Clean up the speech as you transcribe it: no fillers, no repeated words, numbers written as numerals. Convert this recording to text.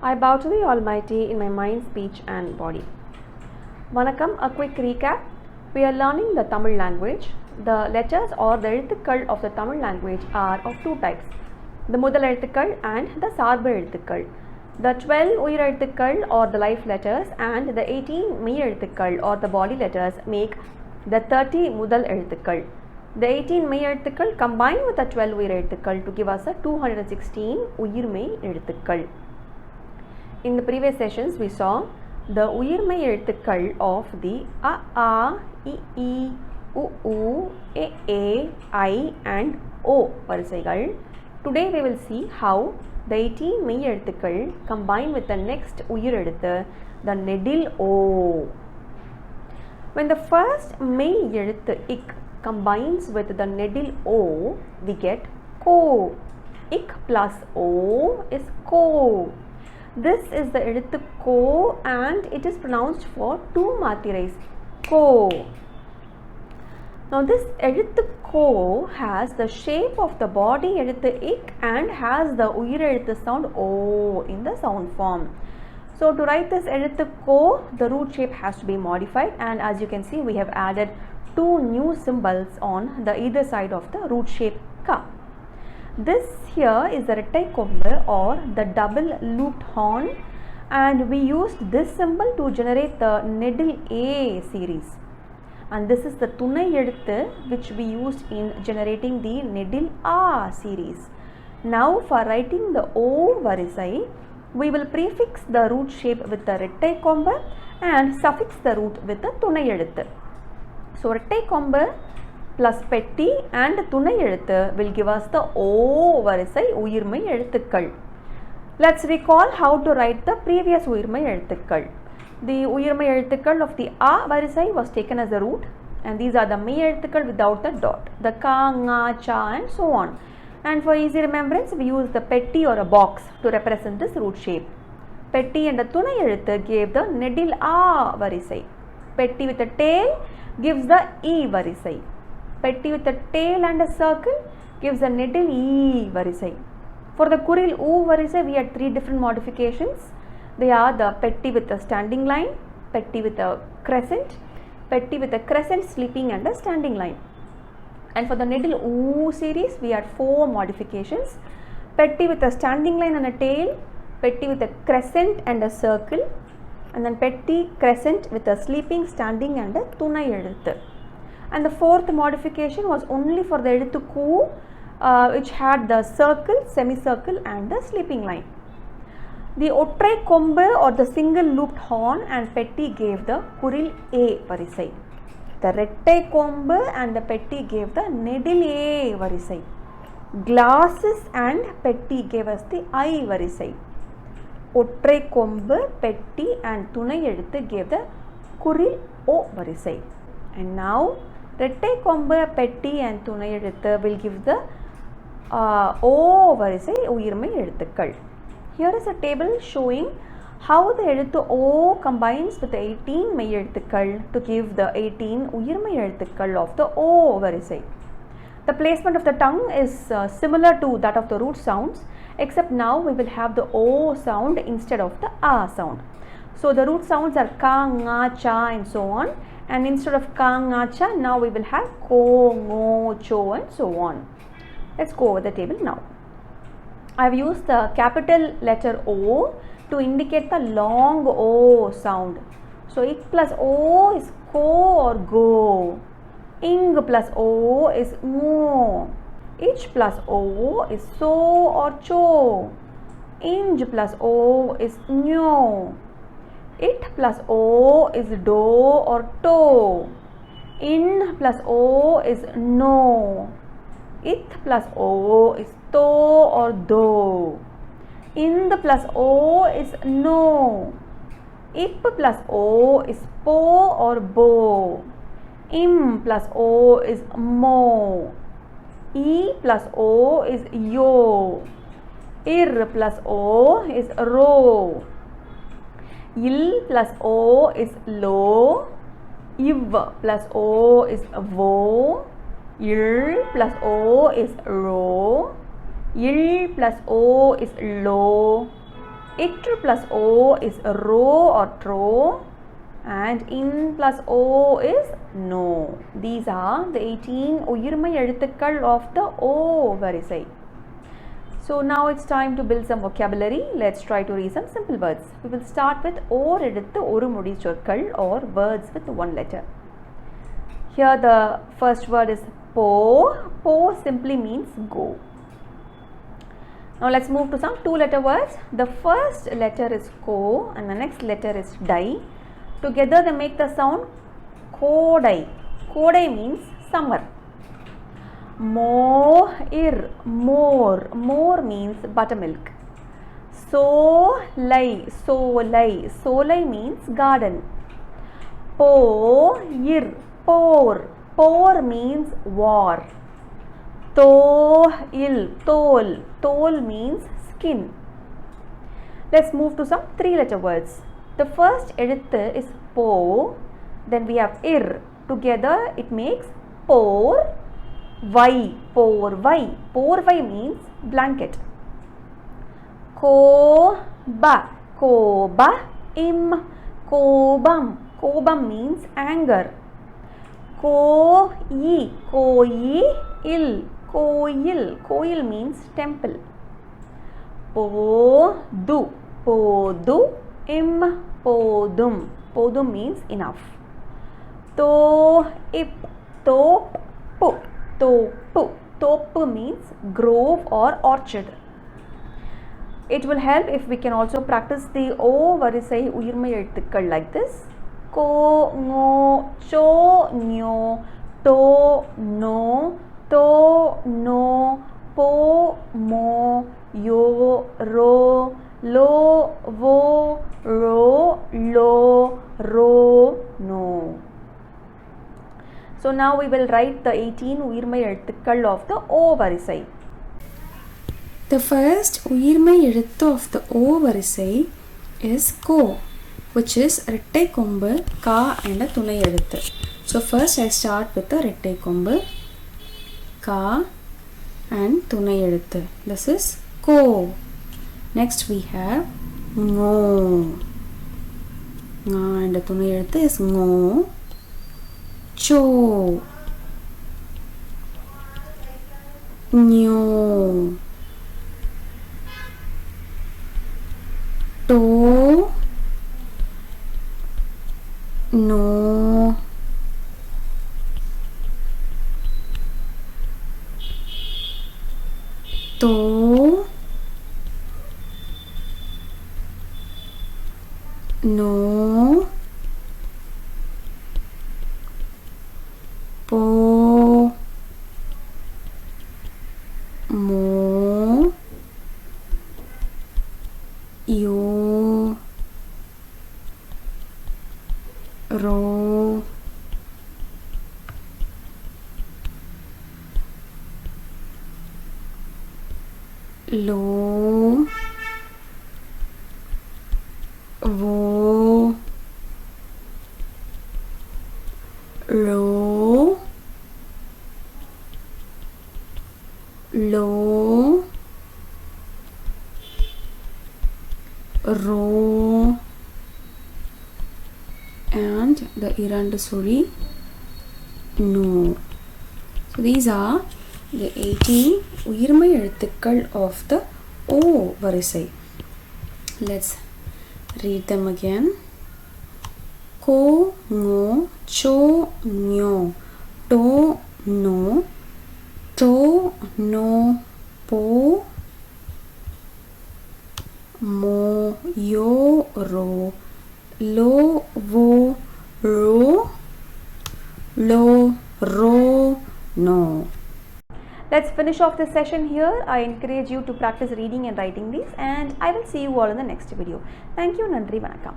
I bow to the Almighty in my mind, speech and body. Vanakkam, a quick recap. We are learning the Tamil language. The letters or the எழுத்துக்கள் of the Tamil language are of two types. The முதல் எழுத்துக்கள் and the சார்பு எழுத்துக்கள். The 12 உயிர் எழுத்துக்கள் or the life letters and the 18 மெய் எழுத்துக்கள் or the body letters make the 30 முதல் எழுத்துக்கள். The 18 மெய் எழுத்துக்கள் combine with the 12 உயிர் எழுத்துக்கள் to give us a 216 உயிர் மெய் எழுத்துக்கள். In the previous sessions we saw the உயிர்மெய் எழுத்துக்கள் of the a, I, I, U, U, A, I and O வரிசைகள். Today we will see how the 18 மெய் எழுத்துக்கள் combine with the next உயிர் எழுத்து, the நெடில் O. When the first மெய் எழுத்து ik combines with the நெடில் O, we get ko. Ik plus O is ko. This is the எழுத்து ko and it is pronounced for two mathirais, ko. Now this எழுத்து ko has the shape of the body எழுத்து ik and has the உயிர் எழுத்து sound o in the sound form. So to write this எழுத்து ko, the root shape has to be modified, and as you can see we have added two new symbols on the either side of the root shape ka. This here is the rettai kombu or the double looped horn, and we used this symbol to generate the நெடில் A series, and this is the துணை எழுத்து which we used in generating the நெடில் A series. Now for writing the O varisai, we will prefix the root shape with the rettai kombu and suffix the root with the துணை எழுத்து. So rettai kombu plus பெட்டி and துணை எழுத்து will give us the O வரிசை உயிர்மெய் எழுத்துக்கள். Let's recall how to write the previous உயிர்மெய் எழுத்துக்கள். The உயிர்மெய் எழுத்துக்கள் of the A வரிசை was taken as the root, and these are the மெய் எழுத்துக்கள் without the dot, the ka, nga, cha and so on. And for easy remembrance we use the பெட்டி or a box to represent this root shape. பெட்டி and the துணை எழுத்து gave the நெடில் A வரிசை. பெட்டி with a tail gives the E வரிசை. பெட்டி with a tail and a circle gives a நெடில் E varisai. For the குறில் U varisai we had three different modifications. They are the பெட்டி with a standing line, பெட்டி with a crescent, பெட்டி with a crescent sleeping and a standing line. And for the நெடில் U series we had four modifications. பெட்டி with a standing line and a tail, பெட்டி with a crescent and a circle, and then பெட்டி crescent with a sleeping, standing and a துணை எழுத்து. And the fourth modification was only for the எழுத்து ku, which had the circle, semicircle and the sleeping line. The ஒற்றை கொம்பு or the single looped horn and பெட்டி gave the குறில் A varisai. The ரெட்டை கொம்பு and the பெட்டி gave the நெடில் A varisai. Glasses and பெட்டி gave us the I varisai. ஒற்றை கொம்பு, பெட்டி and துணை எழுத்து gave the குறில் O varisai. And now ரெட்டை கொம்பு, பெட்டி and துணை எழுத்து will give the O வரிசை உயிர்மெய் எழுத்துக்கள். Here is a table showing how the எழுத்து O combines with the 18 மெய் எழுத்துக்கள் to give the 18 உயிர்மெய் எழுத்துக்கள் of the O வரிசை. The placement of the tongue is similar to that of the root sounds, except now we will have the O sound instead of the A sound. So the root sounds are ka, nga, cha and so on, and instead of ka, nga, cha now we will have ko, ngo, cho and so on. Let's go over the table now. I have used the capital letter O to indicate the long O sound. So ik plus O is ko or go, ing plus O is ngo, ich plus O is so or cho, inj plus O is nyo, it plus O is do or to, in plus O is no, it plus O is to or do, ind plus O is no, ip plus O is po or bo, im plus O is mo, e plus O is yo, ir plus O is ro, il plus O is lo, iv plus O is vo, il plus O is ro, il plus O is lo, It plus O is ro or tro, and in plus O is no. These are the 18 uyirmai எழுத்துக்கள் of the O varisai. So now it's time to build some vocabulary. Let's try to read some simple words. We will start with or eduthu oru mudi சொற்கள் or words with one letter. Here the first word is po. Po simply means go. Now let's move to some two-letter words. The first letter is ko and the next letter is dai. Together they make the sound kodai. Kodai means summer. Moir, more. More means buttermilk. Solai, solai. Solai means garden. Poir, pour. Pour means war. Toil, tol. Tol means skin. Let's move to some three-letter words. The first eduthu is po. Then we have ir. Together it makes por vai. Por vai. Por vai means blanket. Koba. Koba im. Kobam. Kobam means anger. Koi. Koi il. Koil. Koil means temple. Podu. Podu im. Podum. Podum means enough. Toip. Topu. Topu. Topu means grove or orchard. It will help if we can also practice the O varisai uyirmai எழுத்துக்கள் like this. Ko, ngo, cho, nyo, to, no, to, no, po, mo, yo, ro, lo, vo, ro, lo, ro, no. So now we will write the 18 uyirmai எழுத்துக்கள் of the O varisai. The first uyirmai எழுத்து of the O varisai is ko, which is ரெட்டை கொம்பு ka and a துணை எழுத்து. So first I start with the ரெட்டை கொம்பு ka and துணை எழுத்து. This is ko. Next we have ngo. Nga and a துணை எழுத்து is ngo. Cho. Nyo. To. No. To. No. Po. Mo. Yo. Ro. Lo. Vo. Ro. Lo. Ro. And the இரண்டு சுழி no. So these are the 18 உயிர்மை எழுத்துக்கள் of the O varisai. Let's read them again. Ko, ngo, cho, nyo, to, no, to, no, po, mo, yo, ro, lo, vo, ro, lo, ro, no. Let's finish off this session here. I encourage you to practice reading and writing these, and I will see you all in the next video. Thank you. Nandri Vanakkam.